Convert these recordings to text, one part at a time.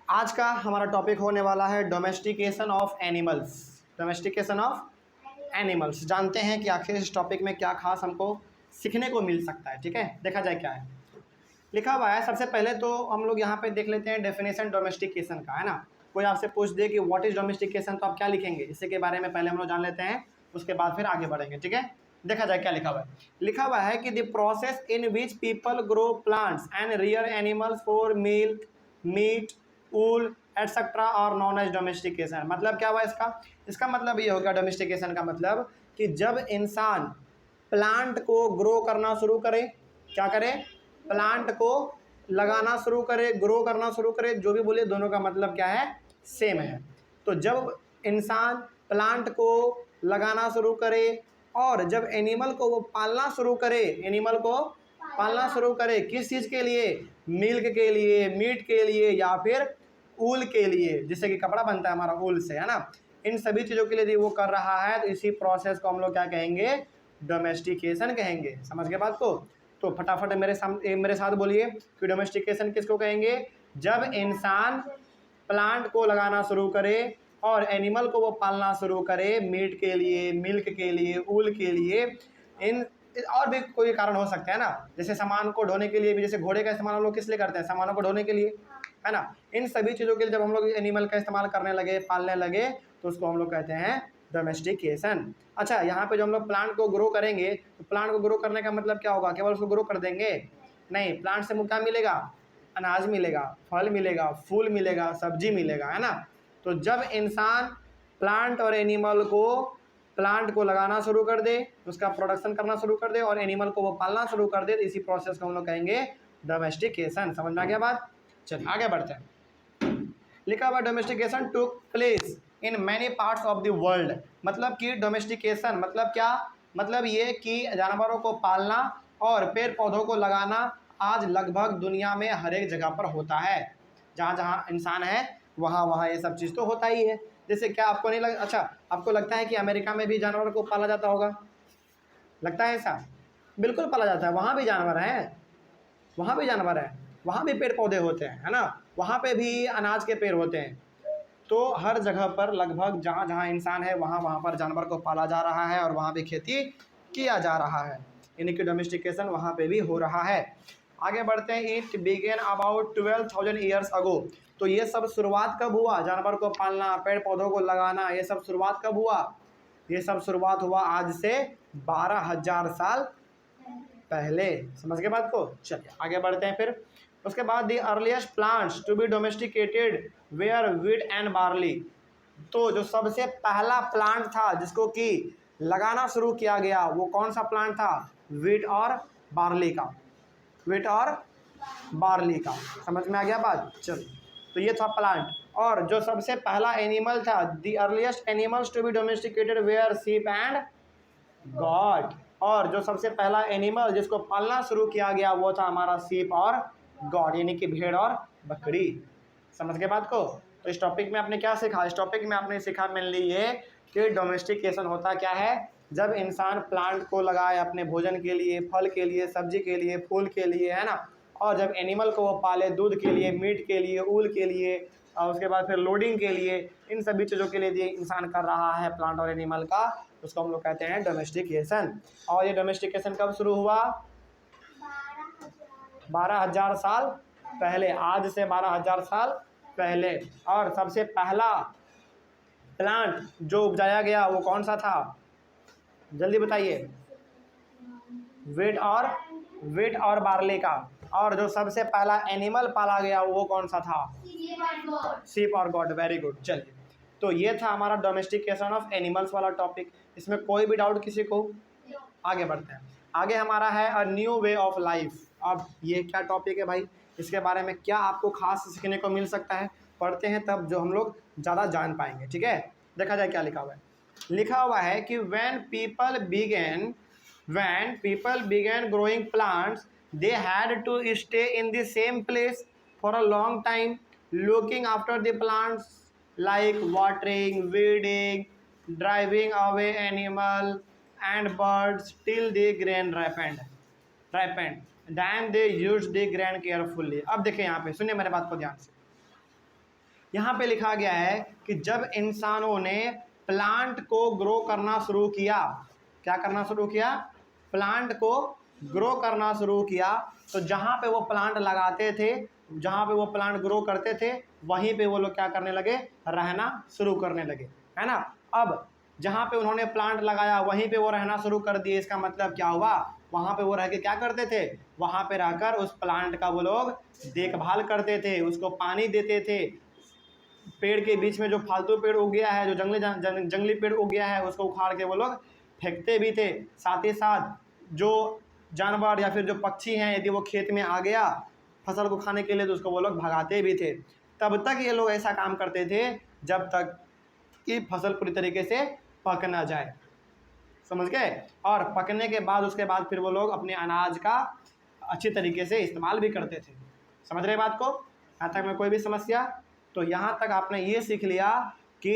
आज का हमारा टॉपिक होने वाला है domestication of animals. Domestication of animals. जानते हैं कि आखिर इस टॉपिक में क्या खास हमको सीखने को मिल सकता है। ठीक है, देखा जाए क्या है लिखा हुआ है। सबसे पहले तो हम लोग यहाँ पे देख लेते हैं डेफिनेशन डोमेस्टिकेशन का, है ना। कोई आपसे पूछ दे कि व्हाट इज डोमेस्टिकेशन, तो आप क्या लिखेंगे? इसी के बारे में पहले हम लोग जान लेते हैं, उसके बाद फिर आगे बढ़ेंगे। ठीक है, देखा जाए क्या लिखा हुआ है। लिखा हुआ है कि the process in which people grow plants and rear animals for milk, meat, wool etcetera और नॉन एज डोमेस्टिकेशन। मतलब क्या हुआ इसका? इसका मतलब ये होगा डोमेस्टिकेशन का मतलब कि जब इंसान प्लांट को ग्रो करना शुरू करे, क्या करे? प्लांट को लगाना शुरू करे, ग्रो करना शुरू करे, जो भी बोले दोनों का मतलब क्या है? सेम है। तो जब इंसान प्लांट को लगाना शुरू करे और जब एनिमल को वो पालना शुरू करे, एनिमल को पालना शुरू करे, किस चीज़ के लिए? मिल्क के लिए, मीट के लिए या फिर ऊल के लिए, जिससे कि कपड़ा बनता है हमारा ऊल से, है ना। इन सभी चीज़ों के लिए वो कर रहा है, तो इसी प्रोसेस को हम लोग क्या कहेंगे? डोमेस्टिकेशन कहेंगे। समझ गए बात को? तो फटाफट मेरे साथ बोलिए कि डोमेस्टिकेशन किसको कहेंगे? जब इंसान प्लांट को लगाना शुरू करे और एनिमल को वो पालना शुरू करे, मीट के लिए, मिल्क के लिए, ऊल के लिए, इन और भी कोई कारण हो सकते हैं ना। जैसे सामान को ढोने के लिए भी, जैसे घोड़े का इस्तेमाल हम लोग किस लिए करते हैं? सामानों को ढोने के लिए, है ना। इन सभी चीज़ों के लिए जब हम लोग एनिमल का इस्तेमाल करने लगे, पालने लगे, तो उसको हम लोग कहते हैं डोमेस्टिकेशन। अच्छा, यहाँ पे जो हम लोग प्लांट को ग्रो करेंगे, तो प्लांट को ग्रो करने का मतलब क्या होगा? केवल उसको ग्रो कर देंगे? नहीं, प्लांट से क्या मिलेगा? अनाज मिलेगा, फल मिलेगा, फूल मिलेगा, सब्जी मिलेगा, है ना। तो जब इंसान प्लांट और एनिमल को, प्लांट को लगाना शुरू कर दे, उसका प्रोडक्शन करना शुरू कर दे और एनिमल को वो पालना शुरू कर दे, तो इसी प्रोसेस को हम लोग कहेंगे डोमेस्टिकेशन। समझ में आ गया बात? चलिए आगे बढ़ते हैं। लिखा हुआ domestication took place in many parts of the world. मतलब कि डोमेस्टिकेशन मतलब क्या? मतलब ये कि जानवरों को पालना और पेड़ पौधों को लगाना आज लगभग दुनिया में हर एक जगह पर होता है। जहाँ जहाँ इंसान है वहाँ वहाँ ये सब चीज़ तो होता ही है। जैसे क्या आपको नहीं लग अच्छा, आपको लगता है कि अमेरिका में भी जानवर को पाला जाता होगा? लगता है ऐसा? बिल्कुल पाला जाता है। वहाँ भी जानवर हैं, वहाँ भी जानवर हैं, वहाँ भी पेड़ पौधे होते हैं, है ना। वहाँ पे भी अनाज के पेड़ होते हैं। तो हर जगह पर लगभग जहाँ जहाँ इंसान है वहाँ वहाँ पर जानवर को पाला जा रहा है और वहाँ भी खेती किया जा रहा है, यानी कि डोमेस्टिकेशन वहाँ पे भी हो रहा है। आगे बढ़ते हैं। It began about 12,000 years ago. तो ये सब शुरुआत कब हुआ? जानवर को पालना, पेड़ पौधों को लगाना, ये सब शुरुआत कब हुआ? ये सब शुरुआत हुआ आज से 12,000 साल पहले। समझ के बात को? चलिए आगे बढ़ते हैं। फिर उसके बाद the earliest plants to be domesticated were wheat and barley. तो जो सबसे पहला प्लांट था जिसको कि लगाना शुरू किया गया, वो कौन सा प्लांट था? व्हीट और बार्ली का। व्हीट और बार्ली का। समझ में आ गया बात? चलो, तो ये था प्लांट। और जो सबसे पहला एनिमल था, the earliest animals to be domesticated were sheep and goat. और जो सबसे पहला एनिमल जिसको पालना शुरू किया गया वो था हमारा शीप और गॉड, यानी कि भेड़ और बकरी। समझ के बात को? तो इस टॉपिक में आपने क्या सीखा? इस टॉपिक में आपने सीखा मेनली ये कि डोमेस्टिकेशन होता क्या है। जब इंसान प्लांट को लगाए अपने भोजन के लिए, फल के लिए, सब्जी के लिए, फूल के लिए, है ना। और जब एनिमल को वो पाले दूध के लिए, मीट के लिए, ऊल के लिए, और उसके बाद फिर लोडिंग के लिए, इन सभी चीज़ों के लिए ये इंसान कर रहा है प्लांट और एनिमल का, उसको हम लोग कहते हैं डोमेस्टिकेशन। और ये डोमेस्टिकेशन कब शुरू हुआ? 12,000 साल पहले, आज से 12,000 साल पहले। और सबसे पहला प्लांट जो उपजाया गया वो कौन सा था? जल्दी बताइए। व्हीट और बार्ले का। और जो सबसे पहला एनिमल पाला गया वो कौन सा था? शीप और गॉड। Very good. चलिए, तो ये था हमारा डोमेस्टिकेशन ऑफ एनिमल्स वाला टॉपिक। इसमें कोई भी डाउट किसी को? आगे बढ़ते हैं। आगे हमारा है a new way of life. अब ये क्या टॉपिक है भाई? इसके बारे में क्या आपको खास सीखने को मिल सकता है? पढ़ते हैं तब जो हम लोग ज़्यादा जान पाएंगे। ठीक है, देखा जाए क्या लिखा हुआ है। लिखा हुआ है कि when people began growing plants, they had to stay in the same place for a long time, looking after the plants like watering, weeding, driving away animal and birds till the grain ripened. Then they used the grain carefully. अब देखिए यहाँ पे, सुनिए मेरे बात को ध्यान से। यहाँ पे लिखा गया है कि जब इंसानों ने प्लांट को ग्रो करना शुरू किया, क्या करना शुरू किया, प्लांट को ग्रो करना शुरू किया, तो जहाँ पे वो प्लांट लगाते थे, जहाँ पे वो प्लांट ग्रो करते थे, वहीं पे वो लोग क्या करने लगे, रहना शुरू करने लगे, है ना। अब जहाँ पे उन्होंने प्लांट लगाया वहीं पे वो रहना शुरू कर दिए, इसका मतलब क्या हुआ, वहाँ पे वो रह के क्या करते थे, वहाँ पे रहकर उस प्लांट का वो लोग देखभाल करते थे, उसको पानी देते थे, पेड़ के बीच में जो फालतू पेड़ उग गया है, जो जंगली पेड़ उग गया है, उसको उखाड़ के वो लोग फेंकते भी थे। साथ ही साथ जो जानवर या फिर जो पक्षी हैं, यदि वो खेत में आ गया फसल को खाने के लिए, तो उसको वो लोग भगाते भी थे। तब तक ये लोग ऐसा काम करते थे जब तक कि फसल पूरी तरीके से पक ना जाए, समझ गए। और पकने के बाद उसके बाद फिर वो लोग अपने अनाज का अच्छी तरीके से इस्तेमाल भी करते थे। समझ रहे बात को, यहाँ तक में कोई भी समस्या? तो यहाँ तक आपने ये सीख लिया कि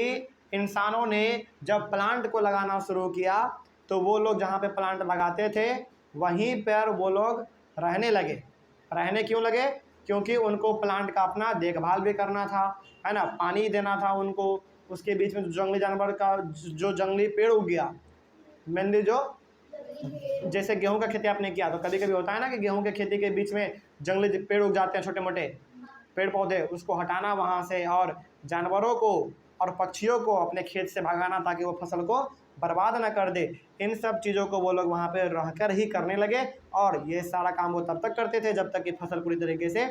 इंसानों ने जब प्लांट को लगाना शुरू किया तो वो लोग जहाँ पे प्लांट लगाते थे वहीं पर वो लोग रहने लगे। रहने क्यों लगे? क्योंकि उनको प्लांट का अपना देखभाल भी करना था, है ना, पानी देना था उनको, उसके बीच में जंगली जानवर का जो जंगली पेड़ उग गया, मेनली जो जैसे गेहूं का खेती आपने किया तो कभी कभी होता है ना कि गेहूं के खेती के बीच में जंगली पेड़ उग जाते हैं, छोटे मोटे पेड़ पौधे, उसको हटाना वहाँ से और जानवरों को और पक्षियों को अपने खेत से भगाना ताकि वो फसल को बर्बाद ना कर दे। इन सब चीज़ों को वो लोग वहाँ पे रहकर ही करने लगे और ये सारा काम वो तब तक करते थे जब तक कि फसल पूरी तरीके से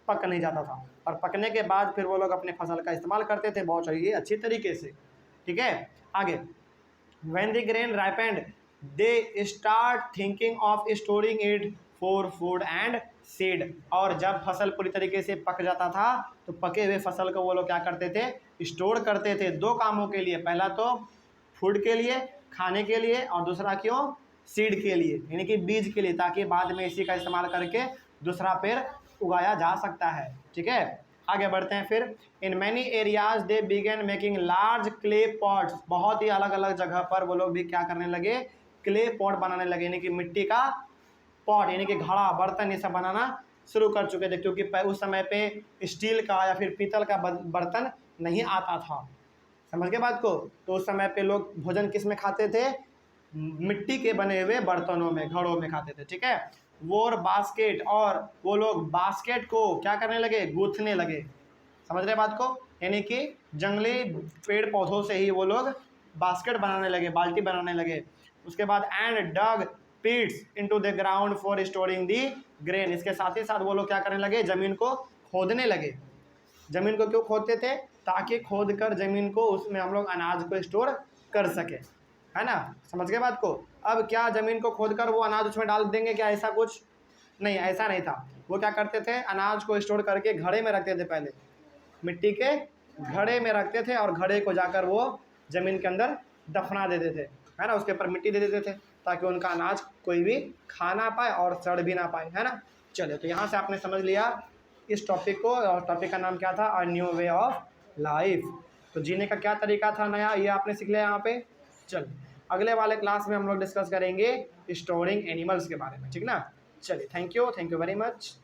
पक नहीं जाता था, और पकने के बाद फिर वो लोग अपने फसल का इस्तेमाल करते थे बहुत ही अच्छी तरीके से। ठीक है, आगे, when the grain ripened they start thinking of storing it for food and seed। और जब फसल पूरी तरीके से पक जाता था तो पके हुए फसल को वो लोग क्या करते थे, स्टोर करते थे दो कामों के लिए, पहला तो फूड के लिए, खाने के लिए, और दूसरा क्यों, सीड के लिए, यानी कि बीज के लिए, ताकि बाद में इसी का इस्तेमाल करके दूसरा पेड़ उगाया जा सकता है। ठीक है, आगे बढ़ते हैं फिर। In many areas they began making large clay pots. बहुत ही अलग अलग जगह पर वो लोग भी क्या करने लगे, क्ले पॉट बनाने लगे, यानी कि मिट्टी का पॉट, यानी कि घड़ा, बर्तन, ये सब बनाना शुरू कर चुके थे, क्योंकि उस समय पे स्टील का या फिर पीतल का बर्तन नहीं आता था। समझ के बात को? तो उस समय पे लोग भोजन किस में खाते थे, मिट्टी के बने हुए बर्तनों में, घड़ों में खाते थे। ठीक है, वोर बास्केट, और वो लोग बास्केट को क्या करने लगे, गूंथने लगे। समझ रहे बात को? यानी कि जंगली पेड़ पौधों से ही वो लोग बास्केट बनाने लगे, बाल्टी बनाने लगे। उसके बाद and dug pits into the ground for storing the grain. इसके साथ ही साथ वो लोग क्या करने लगे, जमीन को खोदने लगे। जमीन को क्यों खोदते थे? ताकि खोद कर जमीन को, उसमें हम लोग अनाज को स्टोर कर सके, है ना। समझ गए बात को? अब क्या जमीन को खोद कर वो अनाज उसमें डाल देंगे क्या, ऐसा कुछ नहीं, ऐसा नहीं था। वो क्या करते थे, अनाज को स्टोर करके घड़े में रखते थे, पहले मिट्टी के घड़े में रखते थे और घड़े को जाकर वो ज़मीन के अंदर दफना देते थे, है ना, उसके ऊपर मिट्टी दे देते थे ताकि उनका अनाज कोई भी खा ना पाए और सड़ भी ना पाए, है ना। चलिए, तो यहाँ से आपने समझ लिया इस टॉपिक को, और टॉपिक का नाम क्या था, a new way of life. तो जीने का क्या तरीका था नया, ये आपने सीख लिया यहाँ पे। चलिए, अगले वाले क्लास में हम लोग डिस्कस करेंगे स्टोरिंग एनिमल्स के बारे में, ठीक ना। चलिए, थैंक यू वेरी मच।